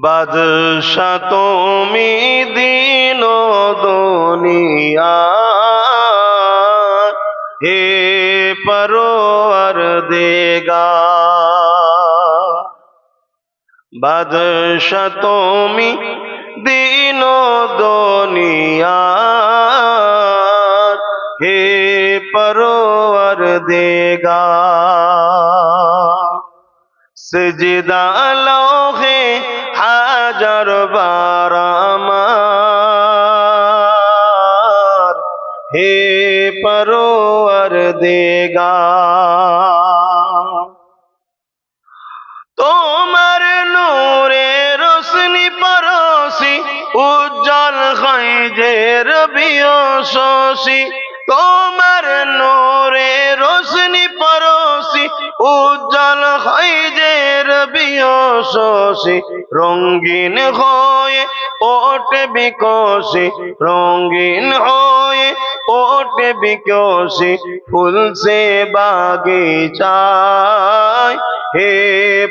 বাদশা তুমি দিন ও দুনিয়া, হে পরওয়ারদিগার। বাদশা তুমি দিন ও দুনিয়া, হে পরওয়ারদিগার। সিজদা লৌহে হাজার বার আমার, হে পরওয়ারদিগার। তোমার নূরে রোশনি পরশি, উজ্জ্বল হয় যে রবিও শশী। তোমার নূরে রোশনি পরশি, উজ্জ্বল হয় যে রবিও শশী। রঙিন হয়ে ওঠে বিকশি, রঙিন হয়ে ওঠে বিকশি, ফুল সে বাগিচায়, হে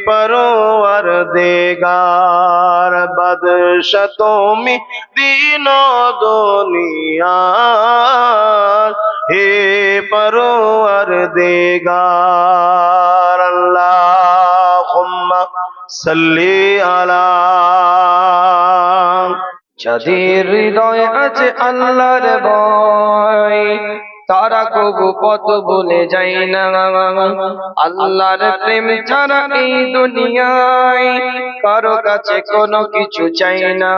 পরওয়ারদিগার। বাদশা তুমি দিন ও দুনিয়া, হে পরওয়ারদিগার। আল্লাহুম্মা সাল্লি আলা। যাদের হৃদয়ে আছে আল্লাহর ভয়, তারা কবু পথ ভুলে যায় না। আল্লাহর প্রেম ছাড়া এই দুনিয়ায় কারো কাছে কোনো কিছু চাই না।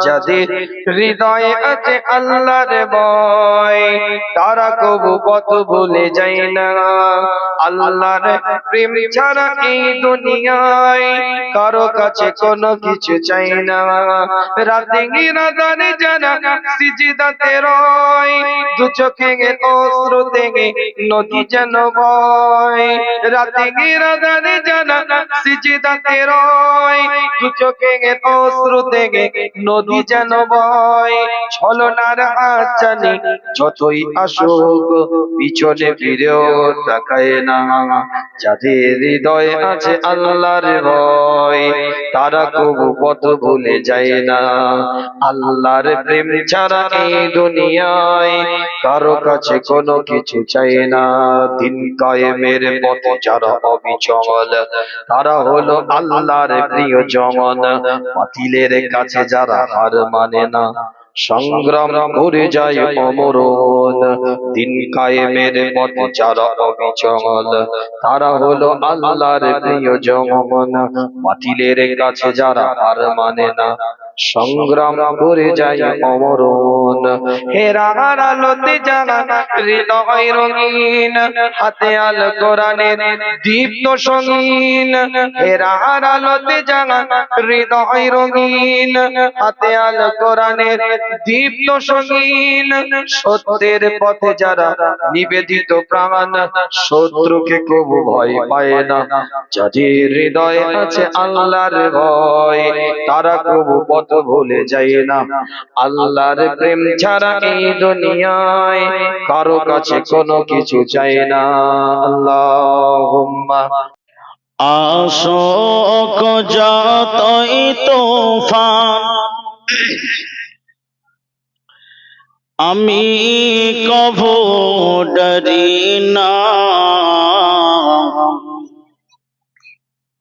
যাদের হৃদয়ে আছে আল্লাহর ভয়, তারা কবু পথ ভুলে যায় না। আল্লাহর প্রেম ছাড়া এই দুনিয়ায় কারো কাছে কোনো কিছু চাই না। রাতে রাজানে জানা সিজদাতে রয়, দু চোখে অশ্রু থেকে নদী যেন বয়। রাতে রাজানে জানা সিজদাতে রয়, দু চোখে অশ্রু থেকে নদী যেন বয়। ছলনার আচানি যতই আসুক, পিছনে ফিরেও তাকায় না। যাদের হৃদয়ে আছে আল্লাহর ভয়, তারা কবু পথ ভুলে যায় না। আল্লাহর প্রেম ছাড়া এই দুনিয়ায় কারো কাছে কোনো কিছু চাই না। দিন কায়েমের পথে যারা অবিচল, তারা হলো আল্লাহর প্রিয়জন। বাতিলের কাছে যারা হার মানে না, সংগ্রাম করে যায় অমরণ। দিন কায়েমের পথে যারা অবিচল, তারা হলো আল্লাহর প্রিয়জন। বাতিলের কাছে যারা হার মানে না, সংগ্রাম করে যায় অমরণ। হেরার আলোতে জানা হৃদয় রঙিন, হাতে আল কোরআনের দীপ্ত সঙ্গীন। হেরার আলোতে জানা হৃদয় রঙিন, হাতে আল কোরআনের দীপ্ত সঙ্গীন। সত্যের পথে যারা নিবেদিত প্রাণ, শত্রুকে কবু ভয় পায় না। যাদের হৃদয়ে আছে আল্লাহর ভয়, তারা কবু পথ ভুলে যায় না। আল্লাহর প্রেম ছাড়া এই দুনিয়ায় কারো কাছে কোনো কিছু চাই না। আল্লাহুম্মা। আশোক যতই তুফান, আমি কভু ডরি না।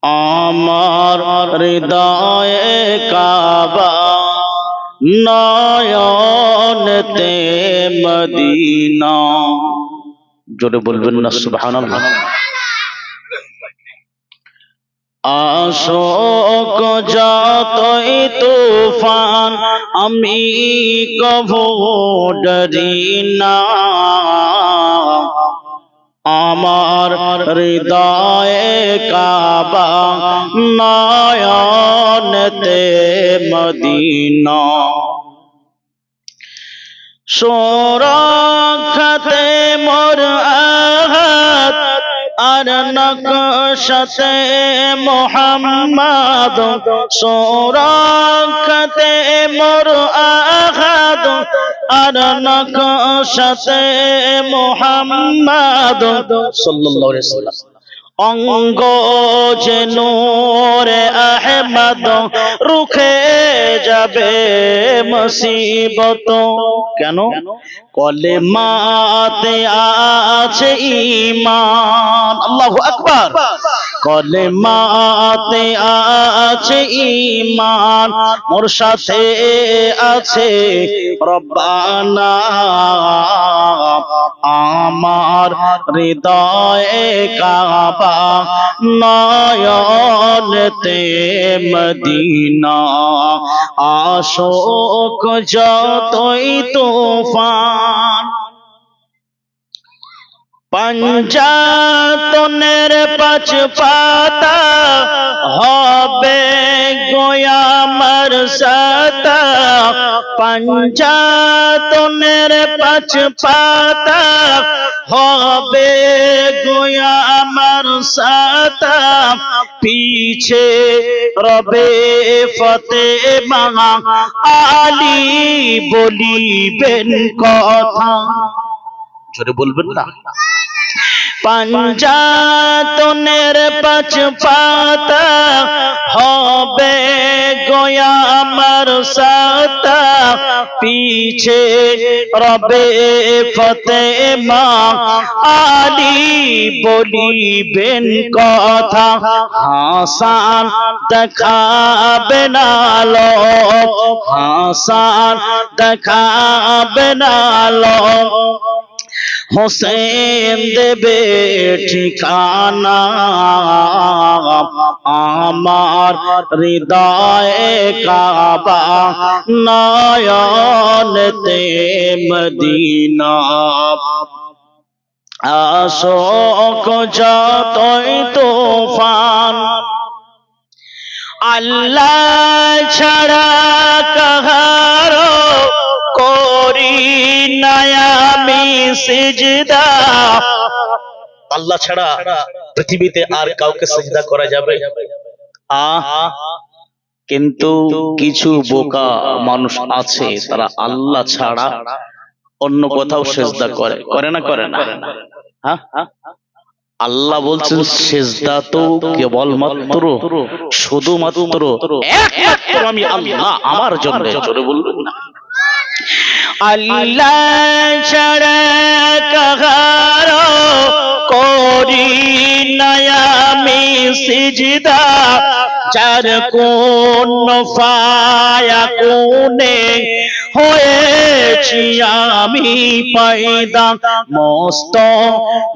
আমার হৃদয়ে কাবা, নয়নেতে মদিনা। জোরে বলবেন না সুবহানাল্লাহ। আশোক যতই তুফান, আমি কভু ডরি না। আমার হৃদয়ে কাবা, নয়নেতে মদিনা। সুরক্ষাতে মোর আহাত, আর নকশাতে মুহাম্মদ। সুরক্ষাতে মোর আহাত, আর নকশাতে মুহাম্মদ সাল্লাল্লাহু আলাইহি ওয়াসাল্লাম। অঙ্গ যে নূরে আহমদ রুখে যাবে মুসিবত। কেন? কলেমাতে আছে ঈমান। আল্লাহু আকবার। কলেমাতে আছে ঈমান, মোর সাথে আছে রব্বানা। আমার হৃদয়ে কাবা, নয়নেতে মদিনা। আশোক যতই তুফান, পঞ্জাতনের পাঁচ পাতা হবে গোয়ামার সাতা। পঞ্জাতনের পাঁচ পাতা হবে গোয়ামার সাতা। পিছে রবে ফতেমা, আলী বলিবেন কথা। জোরে বলবেন না? পঞ্জাতনের পাঁচ পাতা হবে গোয়ামার সাতা। পিছে রবে ফতেমা, আলী বলিবেন কথা। হাসান দেখাবে না লোক, হাসান দেখাবে না লোক। হোসেন দেবে ঠিকানা, আমার হৃদয়ে কাবা, নয়নেতে মদিনা। আশোক যতই তুফান, আল্লাহ ছাড়া কাহারো করি না আমি সিজদা। আল্লাহ ছাড়া পৃথিবীতে আর কাউকে সিজদা করা যাবে? কিন্তু কিছু বোকা মানুষ আছে, তারা আল্লাহ ছাড়া অন্য কোথাও সিজদা করে। করে না? করে না? হ্যাঁ, আল্লাহ বলছেন সিজদা তো কেবলমাত্র, শুধুমাত্র, একমাত্র আমি আল্লাহ, আমার জন্য। জোরে বলবেন না? আল্লাহ ছাড়া কাহারো করি না আমি সিজদা। যার কোন ফায়াকুনে হয়েছি আমি পয়দা। মস্ত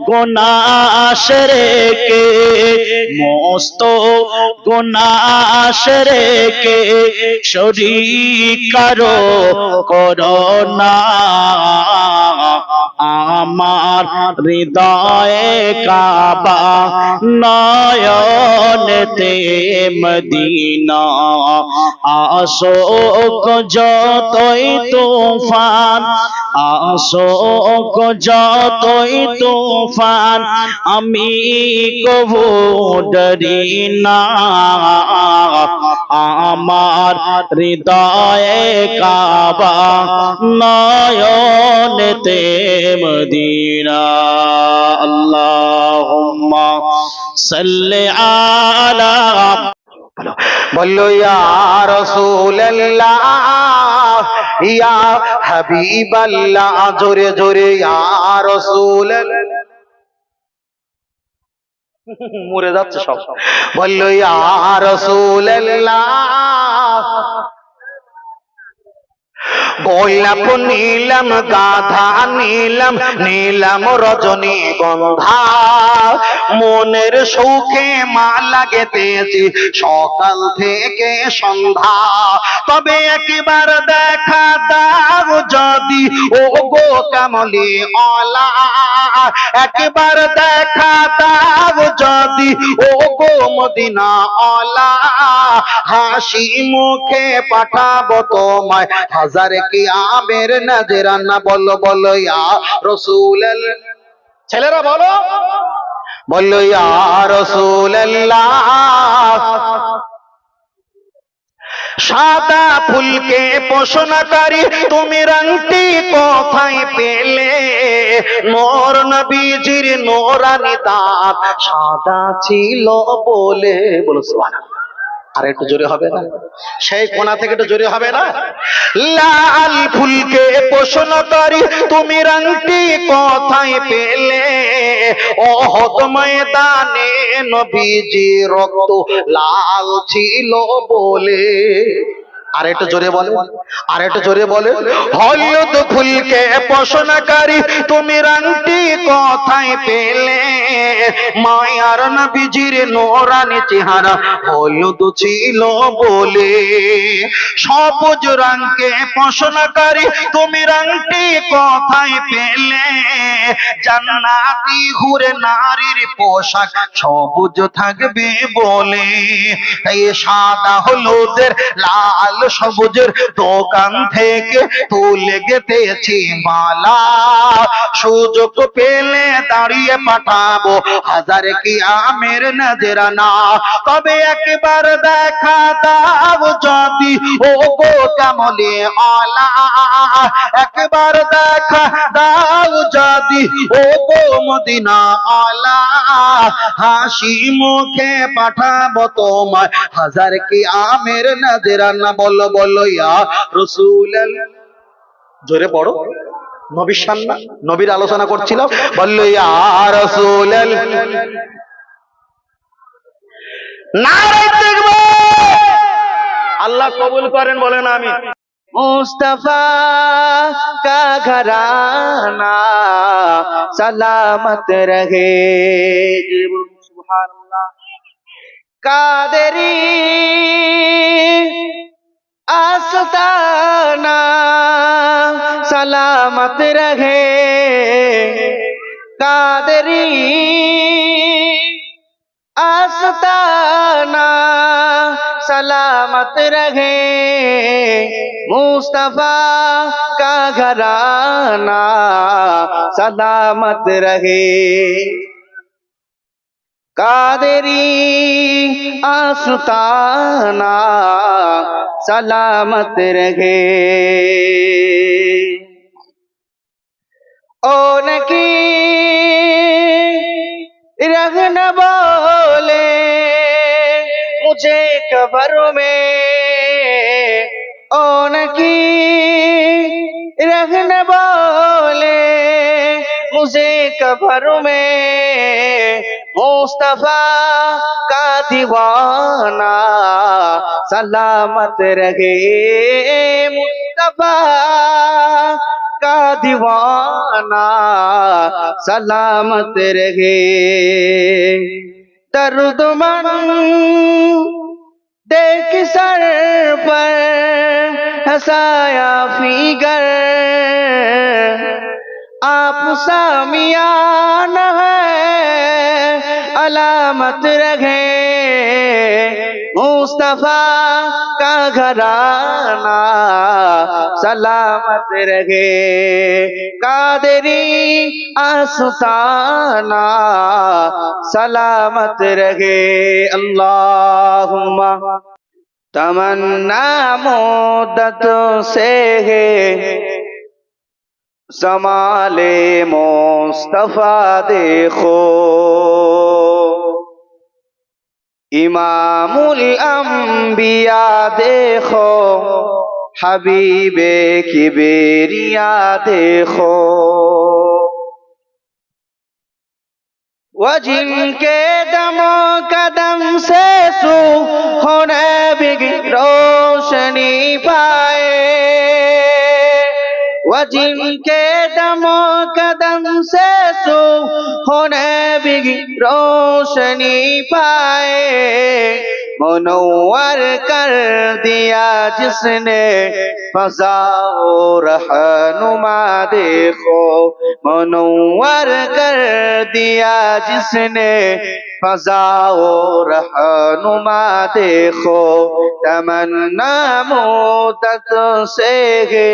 গুনাহ রেখে, মস্ত গুনাহ রেখে শরীক কারো করোনা। আমার হৃদয়ে কাবা, নয়নেতে মদিনা। আশোক যতই তুফান, আশোক যতই তুফান, আমি কভু ডরি না। আমার হৃদয়ে কাবা, নয়নেতে মদিনা। আল্লাহুম্মা সাল্লি আলা। বলো ইয়া রাসূলুল্লাহ, ইয়া হাবিবাল্লাহ। জোরে জোরে ইয়া রাসূলুল্লাহ। মরে যাচ্ছে সব। বললো ইয়া রাসূলুল্লাহ, গোলাপ নীলম, গাধা নীলম, নীলম রজনীগন্ধা। মনের সুখে মালা গেঁথেছি সকাল থেকে সন্ধ্যা। তবে একবার দেখা দাও যদি ও গো কামলি ওয়ালা, একবার দেখা দাও যদি ও গো মদিনা ওয়ালা। হাসি মুখে পাঠাবো তোমায় হাজার কিয়ামের নজরানা। বলো বলো ইয়া রাসূলুল্লাহ। ছেলেরা বলো, বলো ইয়া রাসূলুল্লাহ। সাদা ফুলকে পোষণকারী তুমি রংটি কোথায় পেলে? নূর নবীজির নূরানি দাঁত সাদা ছিল বলে। বলো সুবহানাল্লাহ। আর একটু জোরে হবে না? সেই কোণা থেকে একটু জোরে হবে না? লাল ফুলকে পোষণকারী তুমি রংটি কোথায় পেলে? ওহদ ময়দানে নবীজি রক্ত লাল ছিল বলে। আর একটু জোরে বলে, আর একটু জোরে বলে। হলুদ ফুলকে পোষণকারী তুমি রংটি কোথায় পেলে? মায়ার নবীজির নূরানি চেহারা হলুদ ছিল বলে। সবুজ রঙকে পোষণকারী তুমি রংটি কোথায় পেলে? জান্নাতি হুরে নারীর পোশাক সবুজ থাকবে বলে। তাই সাদা হলুদের লাল সবুজের দোকান থেকে তুলে গেতেছি মালা। সুযোগ পেলে দাঁড়িয়ে পাঠাবো হাজার কিয়ামের নজরানা। তবে একবার দেখা দাও যদি ও গো কামলে আলা, একবার দেখা দাও যদি ও গো মদিনা আলা। হাসি মুখে পাঠাবো তোমায় হাজার কিয়ামের নজরানা। বলো বলো ইয়া রাসূলুল্লাহ। জোরে পড়ো, নবীর সামনে নবীর আলোচনা করছিলাম। বললো ইয়া রাসূলুল্লাহ। নারে তাকবীর। আল্লাহ কবুল করেন বলেন আমি। मुस्तफा का घराना सलामत रहे। सुभान अल्लाह। कादरी आस्ताना सलामत रहे। कादरी आस्ताना सलामत रहे। मुस्तफा का घराना सलामत रहे। कादरी आस्ताना सलामत रहे। ओ नकी रहन बोले मुझे कब्र में। ओ नकी रहन बोले मुझे कब्र में। मुस्तफा का दीवाना सलामत रहे। मुस्तफा का दीवाना सलामत रहे। दर्दमंद देख सर पर हंसाया फिगर। आप सामियान है अलामत रहे। मुस्तफा का घराना सलामत रहे। कादरी आस्ताना सलामत रहे। अल्लाहुम्मा तमन्ना मुद्दत से है जमाले मुस्तफा देखो। इमामुल अंबिया देखो। हबीबे किबरिया देखो। वो जिनके दमो कदम से होने बिगी रोशनी पाए। वो जिनके दमो कदम से होने बिगी रोशनी पाए। मुनव्वर कर दिया जिसने फज़ा और रहनुमा देखो। मुनव्वर कर दिया जिसने फज़ा और रहनुमा देखो। तमन्ना मुद्दत से है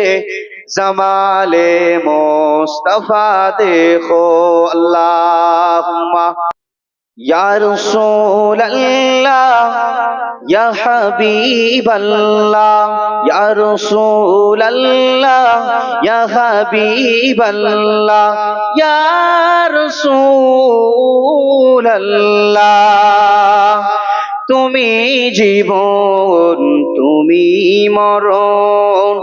जमाले मुस्तफा देखो। अल्लाहुम्मा या रसूल अल्लाह या हबीब अल्लाह या रसूल अल्लाह या हबीब अल्लाह या रसूल अल्लाह তুমি জীবন তুমি মরণ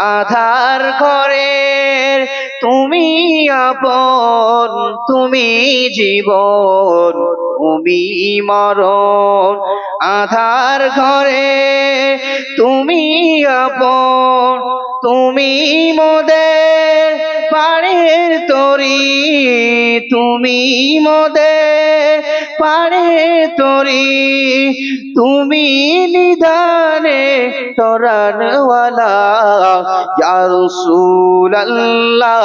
আধার ঘরের তুমি আপন তুমি জীবন তুমি মরণ আধার ঘরে তুমি আপন তুমি মোদের পাড়ের তরি তুমি মোদের পাড়ের তরি তুমি নিদানে তরানওয়ালা ইয়া রাসূলুল্লাহ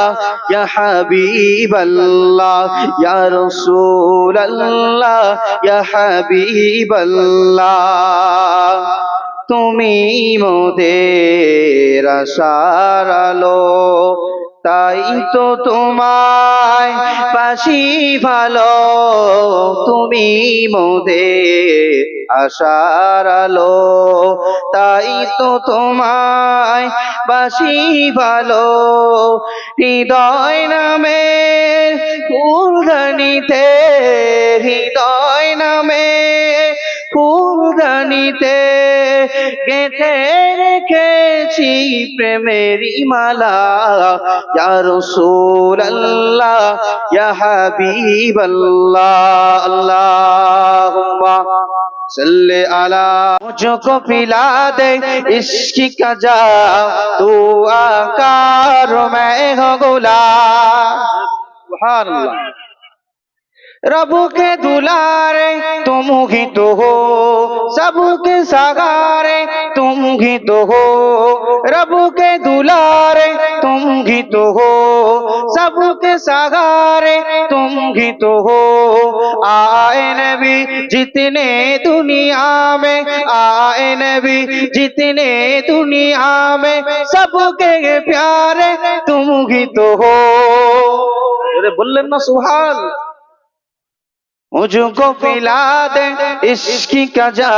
ইয়া হাবিবাল্লাহ ইয়া রাসূলুল্লাহ ইয়া হাবিবাল্লাহ তুমি মোদের আশার আলো তাই তো তোমায় বাসি ভালো তুমি মোদের আশার আলো তাই তো তোমায় বাসি ভালো হৃদয় নামের ফুলদানিতে হৃদয় নামের ফুলদানিতে গেঁথে রেখেছি প্রেমেরই মালা ইয়া রাসূলুল্লাহ ইয়া হাবিবাল্লাহ আল্লাহুম্মা सल्ले अला मुझको पिला दे इश्क का जा तू आकार मैं हो गुलाम सुभान अल्लाह रब के दुलारे तुम ही तो हो सबके सगारे तुम ही तो हो रब के दुलारे तुम ही तो हो सबके सगारे तुम ही तो हो आए नबी जितने दुनिया में आए नबी जितने दुनिया में सबके प्यारे तुम ही तो हो अरे बोलें ना सुभान मुझको पिला दे इश्क का जा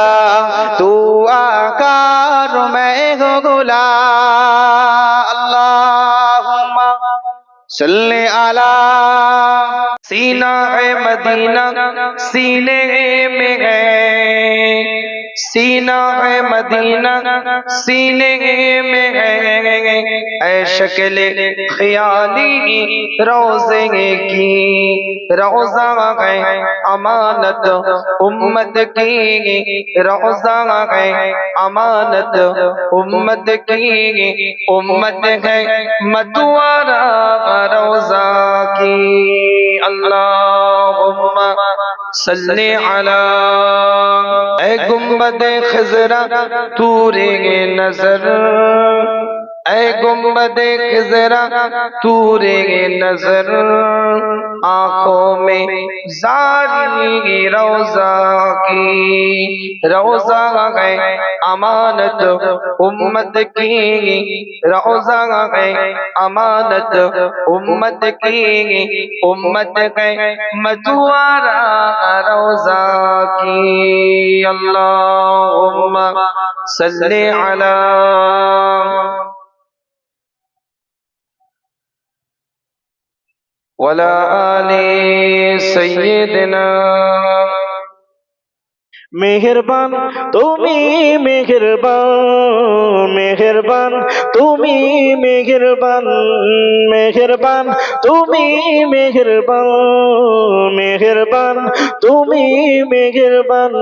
तू आकार मैं हो गुलाम अल्लाहुम्मा सल्ले अला सीना है मदीना सीने में है सीना है मदीना सीने में है ऐ शक्ल ख्याली रोज़े की रोज़ा है अमानत उम्मत की रोज़ा है अमानत उम्मत की उम्मत है मतवारा रोज़ा की अल्लाहुम्मा सल्ले अला ऐ गुंबद खज़रा तूरे नजर ऐ गुंबद खज़रा तूरे नजर आंखों में जारी रोज़ा की रोज़ा है अमानत उम्मत की रोज़ा है अमानत उम्मत की उम्मत है मतवारा रोज़ा की अल्लाहुम्मा सल्ले अला वला आले सय्यदना मेहरबान তুমি মেহেরবান মেহেরবান তুমি মেহেরবান মেহেরবান তুমি মেহেরবান মেহেরবান তুমি মেহেরবান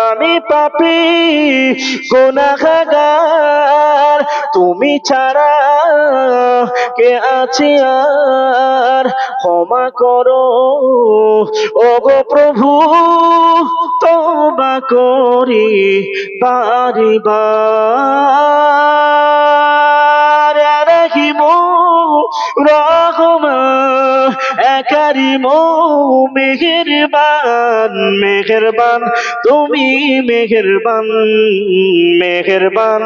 আমি পাপী গুনাহগার তুমি ছাড়া কে আছে আর ক্ষমা করো ওগো প্রভু তওবা করি বারে বার রাহিমু রহমান কারিমু মেহেরবান মেহেরবান তুমি মেহেরবান মেহেরবান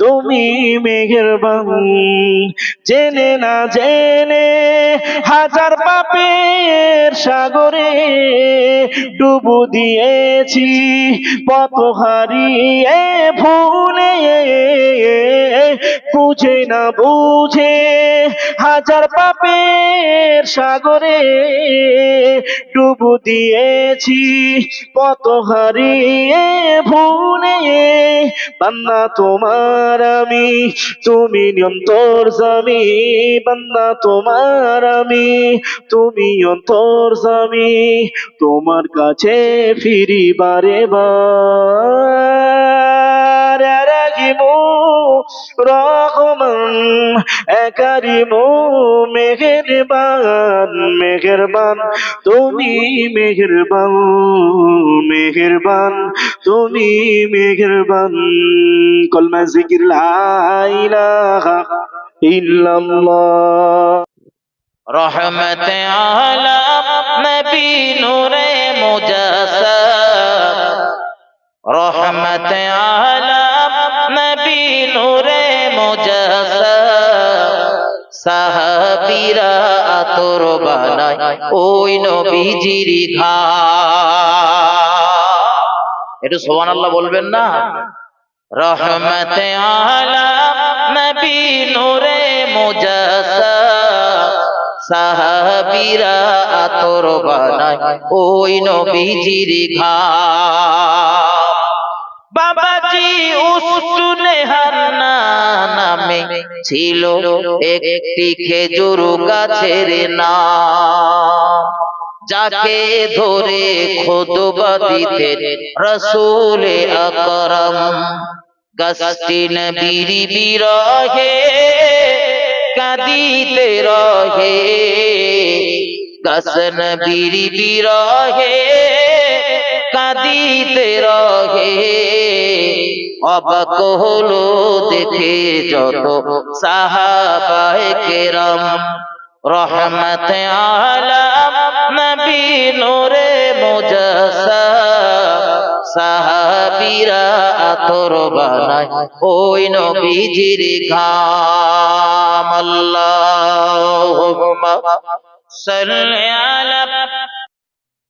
তুমি মেহেরবান। জেনে না জেনে হাজার পাপের সাগরে ডুবু দিয়েছি, পথ হারিয়ে ভুলে বুঝে না বুঝে হাজার পাপের সাগরে ডুবু দিয়েছি, পথ হারিয়ে ভুলে। বান্দা তোমার আমি, তুমি অন্তর্যামী। বান্দা তোমার আমি, তুমি অন্তর্যামী। তোমার কাছে ফিরি বারে বার। রাহিমু রহমান কারিমু মেহেরবান, মেহেরবান তুমি মেহেরবান, মেহেরবান তুমি মেহেরবান। কলমা জিকির লা ইলাহা ইল্লাল্লাহ। रहमत आलम नबी नूरे मुजस्सम, रहमत आलम नबी नूरे मुजस्सम। সাহাবীরা আতর বানায় ওই নবীজির ঘাম। একটু সুবহানাল্লাহ বলবেন না? रहमत आलम नबी नूरे मुजस्सम। সাহাবীরা আতর বানায় ওই নবীজির ঘাম। বাবাজি উসুলে হান্না নামে ছিল একটি খেজুর গাছের নাম, যাকে ধরে খুতবা দিতেন রাসূল আকরাম। গাছটি নবীর বিরহে কাঁদিতে রহে, গাছ নবীর বিরহে কাঁদিতে রহে। অবাক হলো দেখে যত সাহাবায়ে কেরাম। रहमत आलम नबी नूरे मुजस्सम। সাহাবীরা আতর বানায় ওই নবীজির ঘাম। আল্লাহুম্মা সাল্লি আলা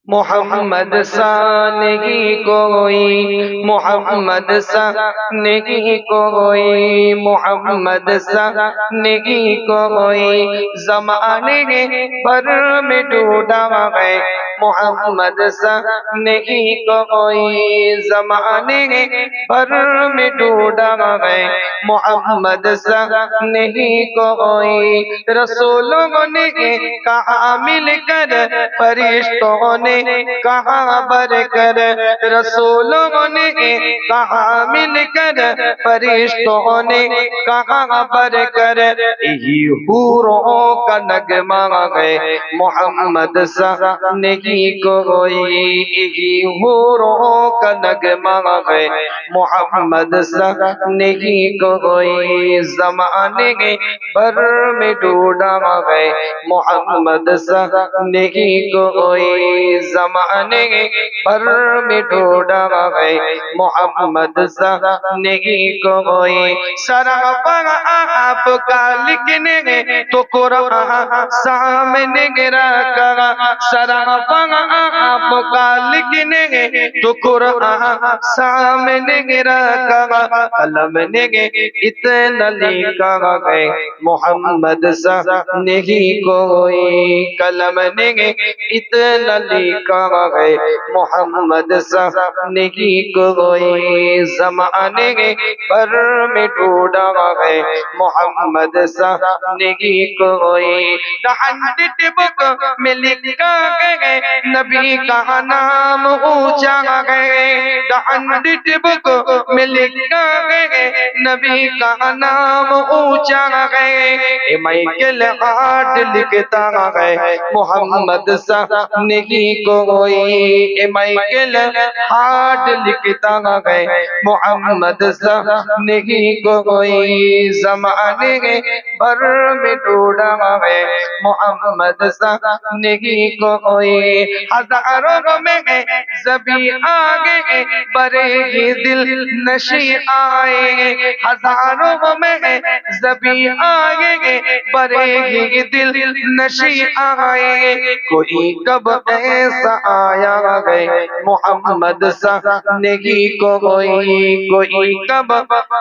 मोहम्मद सा नहीं कोई, मोहम्मद सा नहीं कोई, मोहम्मद सा नहीं कोई। जमाने भर में ढूंढा है मोहम्मद सा नहीं कोई, जमाने भर में ढूंढा है मोहम्मद सा नहीं कोई। रसूलों ने कहा मिलकर, फरिश्तों ने कहा बरकर, रसूलों ने कहा मिलकर, फरिश्तों ने कहा बरकर। यही हूरों का नगमा है मोहम्मद सा नहीं कोई, यही हूरों का नगमा है मोहम्मद सा नहीं कोई। जमाने भर में ढूंढा है मोहम्मद सा नहीं कोई, जमाने भर में ढूंढा है मोहम्मद सा नहीं कोई। सरापा आपका लिखने तो कुरान सामने रखा, सरापा आपका लिखने तो कुरान सामने रखा। कलम ने इतना लिखा है मोहम्मद सा नहीं कोई, कलम ने इतना लिखा है मोहम्मद सा नहीं कोई। जमाने भर में ढूंढा है मोहम्मद सा नहीं कोई। The 100 book में लिखा है नबी का नाम ऊंचा है, The 100 book में लिखा है नबी का नाम ऊंचा है। माइकल हार्ट लिखता है मोहम्मद सा नहीं कोई, माइकल हार्ट लिखता है मोहम्मद सा नहीं कोई। जमाने भर में ढूंढा है मोहम्मद सा नहीं कोई, हजारों में जबी आगे बरेगी दिल नशी आए, हजारों में जबी आगे बरेगी दिल नशी आए। कोई कब ऐसा आया है मोहम्मद सा नहीं कोई कब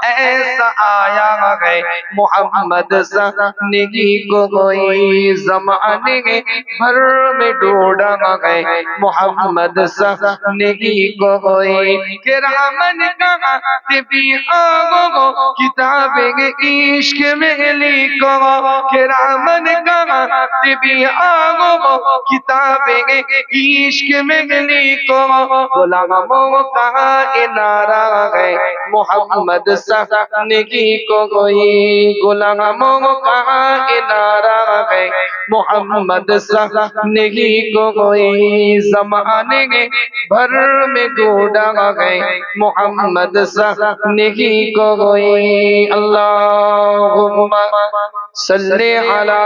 ऐसा आया है मोहम्मद सा नहीं कोई, जमाने भर में ढूंढा है मोहम्मद सा नहीं कोई। किरामन का तिबी आगो किताबें इश्क में लिखो, किरामन का तिबी आगो किताबें इश्क में लिखो। गुलामों का इनारा है मोहम्मद सा नहीं कोई, गुलामों का इनारा है मोहम्मद सा नहीं कोई। जमाने भर में ढूंढा है मोहम्मद सा नहीं कोई। अल्लाहुम्मा सल्ली अला